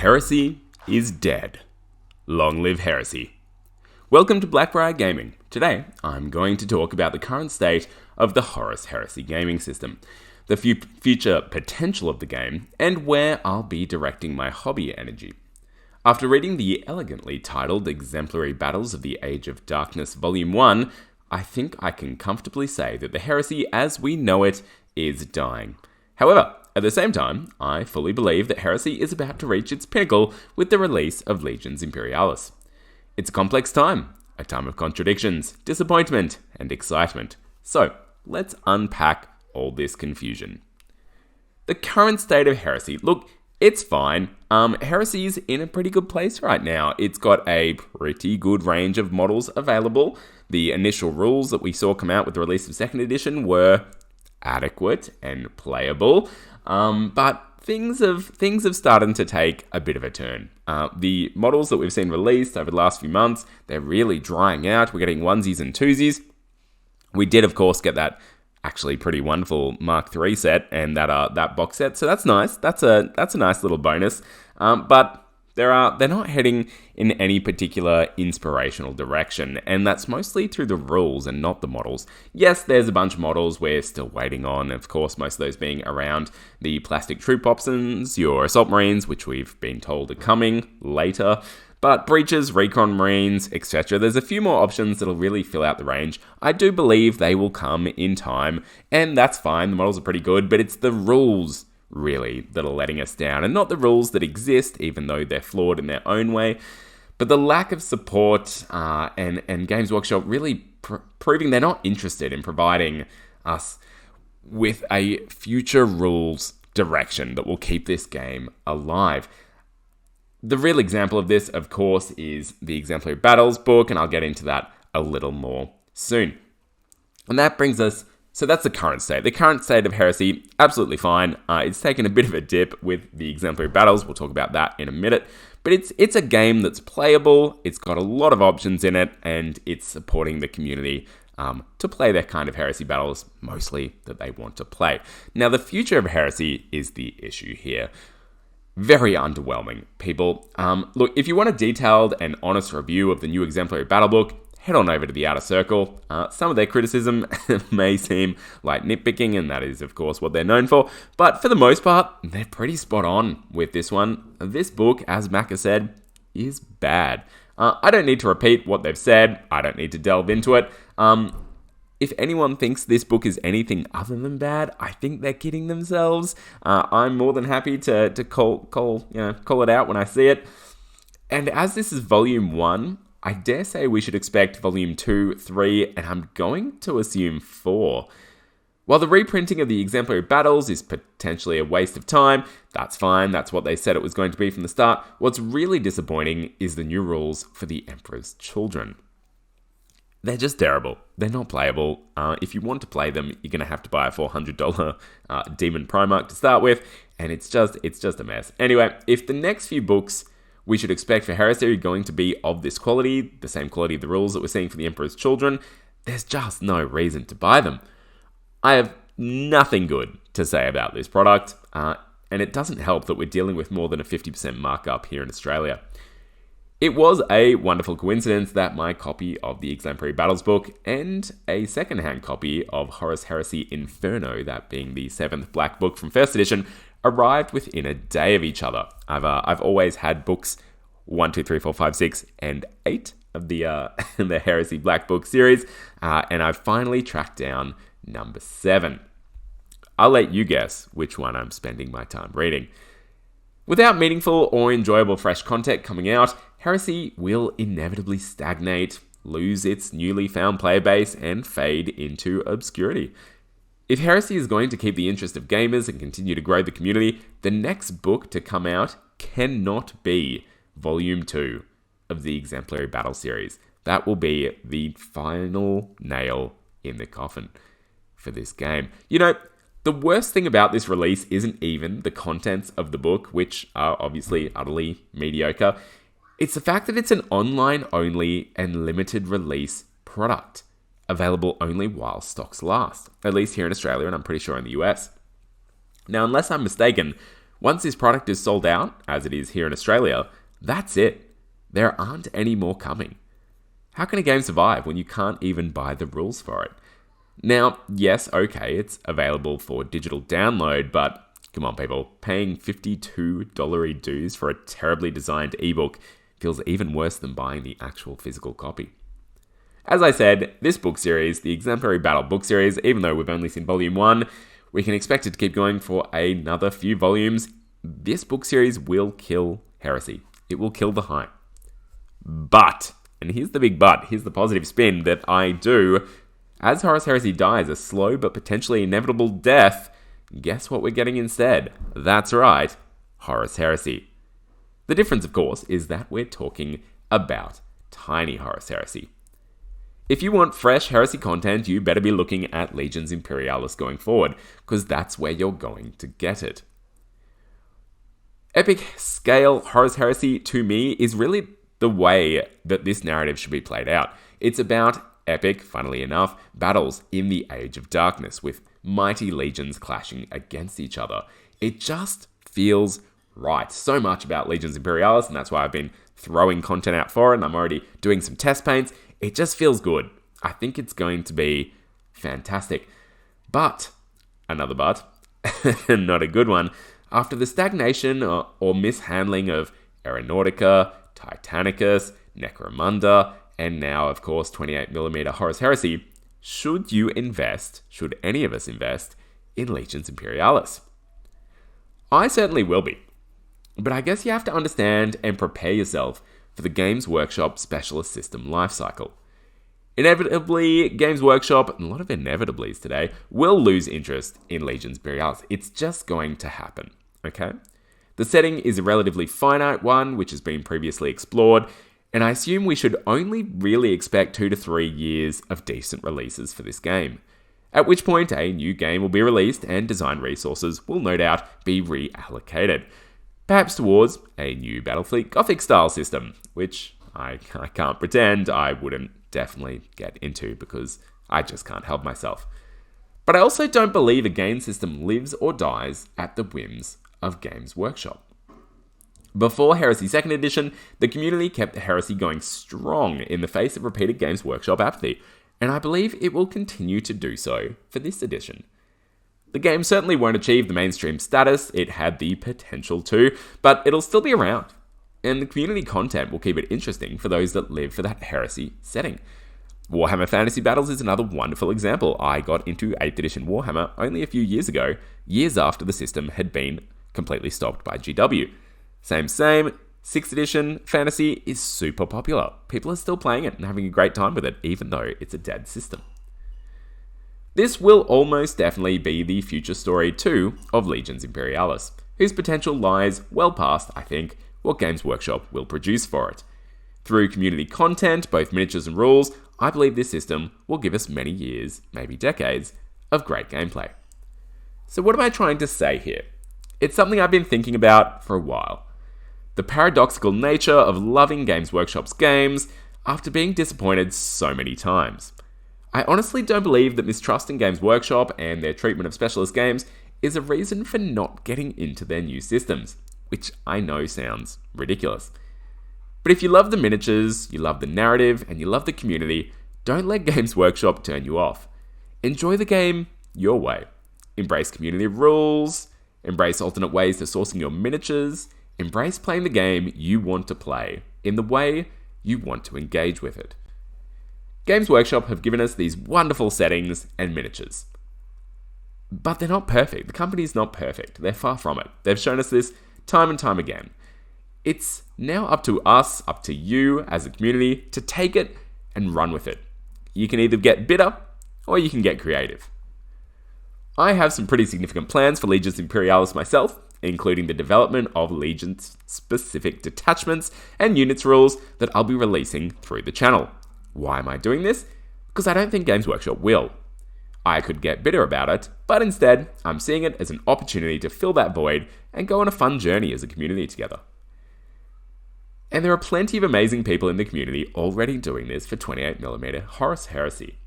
Heresy is dead. Long live Heresy. Welcome to Blackbriar Gaming. Today, I'm going to talk about the current state of the Horus Heresy gaming system, the future potential of the game, and where I'll be directing my hobby energy. After reading the elegantly titled Exemplary Battles of the Age of Darkness Volume 1, I think I can comfortably say that the Heresy as we know it is dying. However, at the same time, I fully believe that Heresy is about to reach its pinnacle with the release of Legions Imperialis. It's a complex time, a time of contradictions, disappointment, and excitement. So, let's unpack all this confusion. The current state of Heresy, look, it's fine. Heresy's in a pretty good place right now. It's got a pretty good range of models available. The initial rules that we saw come out with the release of 2nd edition were adequate and playable, but things have started to take a bit of a turn. The models that we've seen released over the last few months, they're really drying out. We're getting onesies and twosies. We did, of course, get that actually pretty wonderful Mark III set and that box set, so that's nice. That's a nice little bonus. But they're not heading in any particular inspirational direction, and that's mostly through the rules and not the models. Yes, there's a bunch of models we're still waiting on, of course, most of those being around the plastic troop options, your assault marines, which we've been told are coming later, but breaches, recon marines, etc. There's a few more options that'll really fill out the range. I do believe they will come in time, and that's fine, the models are pretty good, but it's the rules really that are letting us down, and not the rules that exist, even though they're flawed in their own way, but the lack of support and Games Workshop really proving they're not interested in providing us with a future rules direction that will keep this game alive. The real example of this, of course, is the Exemplary Battles book, and I'll get into that a little more soon. And that brings us, so that's the current state. The current state of Heresy, absolutely fine. It's taken a bit of a dip with the Exemplary Battles. We'll talk about that in a minute. But it's a game that's playable, it's got a lot of options in it, and it's supporting the community to play their kind of Heresy battles, mostly that they want to play. Now, the future of Heresy is the issue here. Very underwhelming, people. Look, if you want a detailed and honest review of the new Exemplary Battle book, head on over to the Outer Circle. Some of their criticism may seem like nitpicking, and that is, of course, what they're known for. But for the most part, they're pretty spot on with this one. This book, as Macca said, is bad. I don't need to repeat what they've said. I don't need to delve into it. If anyone thinks this book is anything other than bad, I think they're kidding themselves. I'm more than happy to call it out when I see it. And as this is Volume 1, I dare say we should expect Volume 2, 3, and I'm going to assume 4. While the reprinting of the Exemplary Battles is potentially a waste of time, that's fine, that's what they said it was going to be from the start. What's really disappointing is the new rules for the Emperor's Children. They're just terrible. They're not playable. If you want to play them, you're going to have to buy a $400 Demon Primarch to start with, and it's just a mess. Anyway, if the next few books we should expect for Heresy are going to be of this quality, the same quality of the rules that we're seeing for the Emperor's Children, there's just no reason to buy them. I have nothing good to say about this product, and it doesn't help that we're dealing with more than a 50% markup here in Australia. It was a wonderful coincidence that my copy of the Exemplary Battles book and a second-hand copy of Horus Heresy Inferno, that being the 7th Black Book from 1st edition, arrived within a day of each other. I've always had books 1, 2, 3, 4, 5, 6, and 8 of the the Heresy Black Book series, and I've finally tracked down number 7. I'll let you guess which one I'm spending my time reading. Without meaningful or enjoyable fresh content coming out, Heresy will inevitably stagnate, lose its newly found player base, and fade into obscurity. If Heresy is going to keep the interest of gamers and continue to grow the community, the next book to come out cannot be Volume 2 of the Exemplary Battle series. That will be the final nail in the coffin for this game. You know, the worst thing about this release isn't even the contents of the book, which are obviously utterly mediocre. It's the fact that it's an online-only and limited release product, available only while stocks last, at least here in Australia, and I'm pretty sure in the US. Now, unless I'm mistaken, Once this product is sold out, as it is here in Australia, that's it. There aren't any more coming. How can a game survive when you can't even buy the rules for it? Now, yes, okay, it's available for digital download, but come on people, paying $52 dues for a terribly designed ebook feels even worse than buying the actual physical copy. As I said, this book series, the Exemplary Battle book series, even though we've only seen volume 1, we can expect it to keep going for another few volumes. This book series will kill Heresy. It will kill the hype. But, and here's the big but, here's the positive spin that I do, as Horus Heresy dies a slow but potentially inevitable death, guess what we're getting instead? That's right, Horus Heresy. The difference, of course, is that we're talking about tiny Horus Heresy. If you want fresh Heresy content, you better be looking at Legions Imperialis going forward, because that's where you're going to get it. Epic scale Horus Heresy, to me, is really the way that this narrative should be played out. It's about epic, funnily enough, battles in the Age of Darkness, with mighty legions clashing against each other. It just feels right. So much about Legions Imperialis, and that's why I've been throwing content out for it, and I'm already doing some test paints. It just feels good. I think it's going to be fantastic. But, another but, not a good one, after the stagnation or mishandling of Aeronautica, Titanicus, Necromunda, and now, of course, 28mm Horus Heresy, should any of us invest in Legions Imperialis? I certainly will be. But I guess you have to understand and prepare yourself for the Games Workshop Specialist System lifecycle. Inevitably, Games Workshop, and a lot of inevitablies today, will lose interest in Legions Imperialis. It's just going to happen, okay? The setting is a relatively finite one, which has been previously explored, and I assume we should only really expect 2 to 3 years of decent releases for this game. At which point, a new game will be released and design resources will no doubt be reallocated. Perhaps towards a new Battlefleet Gothic style system, which I can't pretend I wouldn't definitely get into because I just can't help myself. But I also don't believe a game system lives or dies at the whims of Games Workshop. Before Heresy 2nd Edition, the community kept Heresy going strong in the face of repeated Games Workshop apathy, and I believe it will continue to do so for this edition. The game certainly won't achieve the mainstream status it had the potential to, but it'll still be around, and the community content will keep it interesting for those that live for that Heresy setting. Warhammer Fantasy Battles is another wonderful example. I got into 8th edition Warhammer only a few years ago, years after the system had been completely stopped by GW. Same, 6th edition Fantasy is super popular. People are still playing it and having a great time with it, even though it's a dead system. This will almost definitely be the future story too of Legions Imperialis, whose potential lies well past, I think, what Games Workshop will produce for it. Through community content, both miniatures and rules, I believe this system will give us many years, maybe decades, of great gameplay. So what am I trying to say here? It's something I've been thinking about for a while. The paradoxical nature of loving Games Workshop's games after being disappointed so many times. I honestly don't believe that mistrust in Games Workshop and their treatment of specialist games is a reason for not getting into their new systems, which I know sounds ridiculous. But if you love the miniatures, you love the narrative, and you love the community, don't let Games Workshop turn you off. Enjoy the game your way. Embrace community rules, embrace alternate ways to sourcing your miniatures, embrace playing the game you want to play in the way you want to engage with it. Games Workshop have given us these wonderful settings and miniatures. But they're not perfect. The company's not perfect. They're far from it. They've shown us this time and time again. It's now up to us, up to you as a community, to take it and run with it. You can either get bitter or you can get creative. I have some pretty significant plans for Legions Imperialis myself, including the development of Legions-specific detachments and units rules that I'll be releasing through the channel. Why am I doing this? Because I don't think Games Workshop will. I could get bitter about it, but instead, I'm seeing it as an opportunity to fill that void and go on a fun journey as a community together. And there are plenty of amazing people in the community already doing this for 28mm Horus Heresy.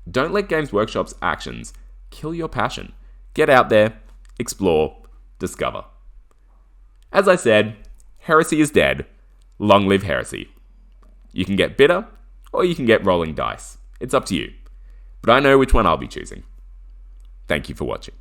Don't let Games Workshop's actions kill your passion. Get out there, explore, discover. As I said, Heresy is dead. Long live Heresy. You can get bitter, or you can get rolling dice. It's up to you. But I know which one I'll be choosing. Thank you for watching.